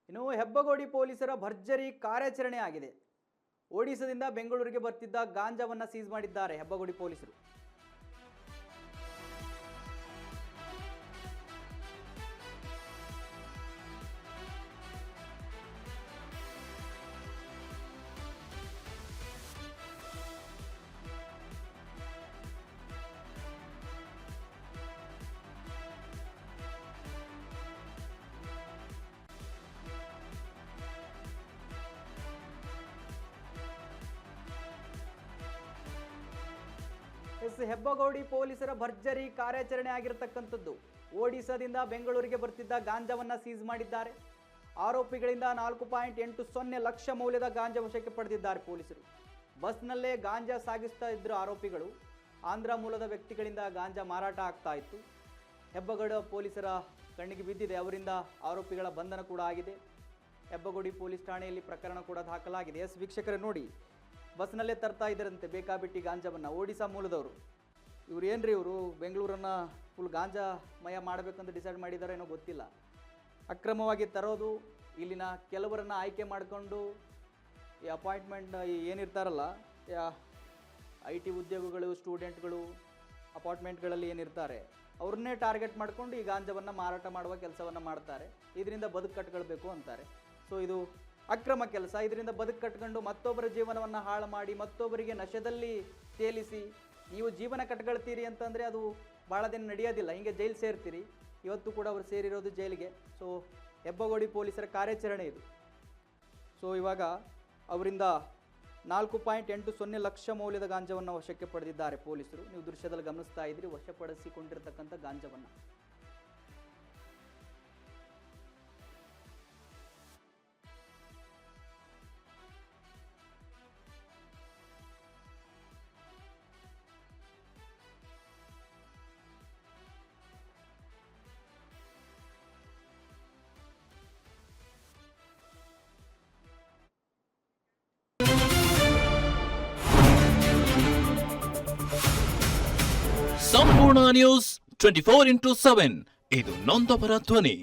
ಇನ್ನು ಹೆಬ್ಬಗೋಡಿ ಪೊಲೀಸರ ಭರ್ಜರಿ ಕಾರ್ಯಾಚರಣೆ ಆಗಿದೆ. ಒಡಿಶಾದಿಂದ ಬೆಂಗಳೂರಿಗೆ ಬರ್ತಿದ್ದ ಗಾಂಜಾವನ್ನ ಸೀಸ್ ಮಾಡಿದ್ದಾರೆ ಹೆಬ್ಬಗೋಡಿ ಪೊಲೀಸರು. ಹೆಬ್ಬಗೋಡಿ ಪೊಲೀಸರ ಭರ್ಜರಿ ಕಾರ್ಯಾಚರಣೆ ಆಗಿರತಕ್ಕಂಥದ್ದು. ಒಡಿಶಾದಿಂದ ಬೆಂಗಳೂರಿಗೆ ಬರ್ತಿದ್ದ ಗಾಂಜಾವನ್ನ ಸೀಸ್ ಮಾಡಿದ್ದಾರೆ. ಆರೋಪಿಗಳಿಂದ 4.80 ಲಕ್ಷ ಮೌಲ್ಯದ ಗಾಂಜಾ ವಶಕ್ಕೆ ಪಡೆದಿದ್ದಾರೆ ಪೊಲೀಸರು. ಬಸ್ನಲ್ಲೇ ಗಾಂಜಾ ಸಾಗಿಸ್ತಾ ಇದ್ರು ಆರೋಪಿಗಳು. ಆಂಧ್ರ ಮೂಲದ ವ್ಯಕ್ತಿಗಳಿಂದ ಗಾಂಜಾ ಮಾರಾಟ ಆಗ್ತಾ ಇತ್ತು. ಹೆಬ್ಬಗೋಡಿ ಪೊಲೀಸರ ಕಣ್ಣಿಗೆ ಬಿದ್ದಿದೆ. ಅವರಿಂದ ಆರೋಪಿಗಳ ಬಂಧನ ಕೂಡ ಆಗಿದೆ. ಹೆಬ್ಬಗೋಡಿ ಪೊಲೀಸ್ ಠಾಣೆಯಲ್ಲಿ ಪ್ರಕರಣ ಕೂಡ ದಾಖಲಾಗಿದೆ. ಎಸ್ ವೀಕ್ಷಕರೇ ನೋಡಿ, ಬಸ್ನಲ್ಲೇ ತರ್ತಾ ಇದ್ದರಂತೆ ಬೇಕಾಬಿಟ್ಟಿ ಗಾಂಜಾವನ್ನು. ಒಡಿಶಾ ಮೂಲದವರು ಇವ್ರು. ಏನ್ರಿ ಇವರು ಬೆಂಗಳೂರನ್ನು ಫುಲ್ ಗಾಂಜಾ ಮಯ ಮಾಡಬೇಕಂತ ಡಿಸೈಡ್ ಮಾಡಿದಾರೋ ಏನೋ ಗೊತ್ತಿಲ್ಲ. ಅಕ್ರಮವಾಗಿ ತರೋದು, ಇಲ್ಲಿನ ಕೆಲವರನ್ನು ಆಯ್ಕೆ ಮಾಡಿಕೊಂಡು ಈ ಅಪಾಯಿಂಟ್ಮೆಂಟ್ ಏನಿರ್ತಾರಲ್ಲ, IT ಉದ್ಯೋಗಗಳು, ಸ್ಟೂಡೆಂಟ್ಗಳು ಅಪಾರ್ಟ್ಮೆಂಟ್ಗಳಲ್ಲಿ ಏನಿರ್ತಾರೆ ಅವ್ರನ್ನೇ ಟಾರ್ಗೆಟ್ ಮಾಡಿಕೊಂಡು ಈ ಗಾಂಜಾವನ್ನು ಮಾರಾಟ ಮಾಡುವ ಕೆಲಸವನ್ನು ಮಾಡ್ತಾರೆ. ಇದರಿಂದ ಬದುಕು ಕಟ್ಕೊಳ್ಬೇಕು ಅಂತಾರೆ. ಸೊ ಇದು ಅಕ್ರಮ ಕೆಲಸ. ಇದರಿಂದ ಬದುಕು ಕಟ್ಕೊಂಡು ಮತ್ತೊಬ್ಬರ ಜೀವನವನ್ನು ಹಾಳು ಮಾಡಿ ಮತ್ತೊಬ್ಬರಿಗೆ ನಶೆದಲ್ಲಿ ತೇಲಿಸಿ ನೀವು ಜೀವನ ಕಟ್ಕೊಳ್ತೀರಿ ಅಂತಂದರೆ ಅದು ಭಾಳ ದಿನ ನಡೆಯೋದಿಲ್ಲ. ಹಿಂಗೆ ಜೈಲು ಸೇರ್ತೀರಿ. ಇವತ್ತು ಕೂಡ ಅವರು ಸೇರಿರೋದು ಜೈಲಿಗೆ. ಸೊ ಹೆಬ್ಬಗೋಡಿ ಪೊಲೀಸರ ಕಾರ್ಯಾಚರಣೆ ಇದು. ಸೊ ಇವಾಗ ಅವರಿಂದ 4.80 ಲಕ್ಷ ಮೌಲ್ಯದ ಗಾಂಜಾವನ್ನು ವಶಕ್ಕೆ ಪಡೆದಿದ್ದಾರೆ ಪೊಲೀಸರು. ನೀವು ದೃಶ್ಯದಲ್ಲಿ ಗಮನಿಸ್ತಾ ಇದ್ರಿ ವಶಪಡಿಸಿಕೊಂಡಿರ್ತಕ್ಕಂಥ ಗಾಂಜಾವನ್ನು. ಸಂಪೂರ್ಣ ನ್ಯೂಸ್ 24x7 ಇದು ನೊಂದವರ ಧ್ವನಿ.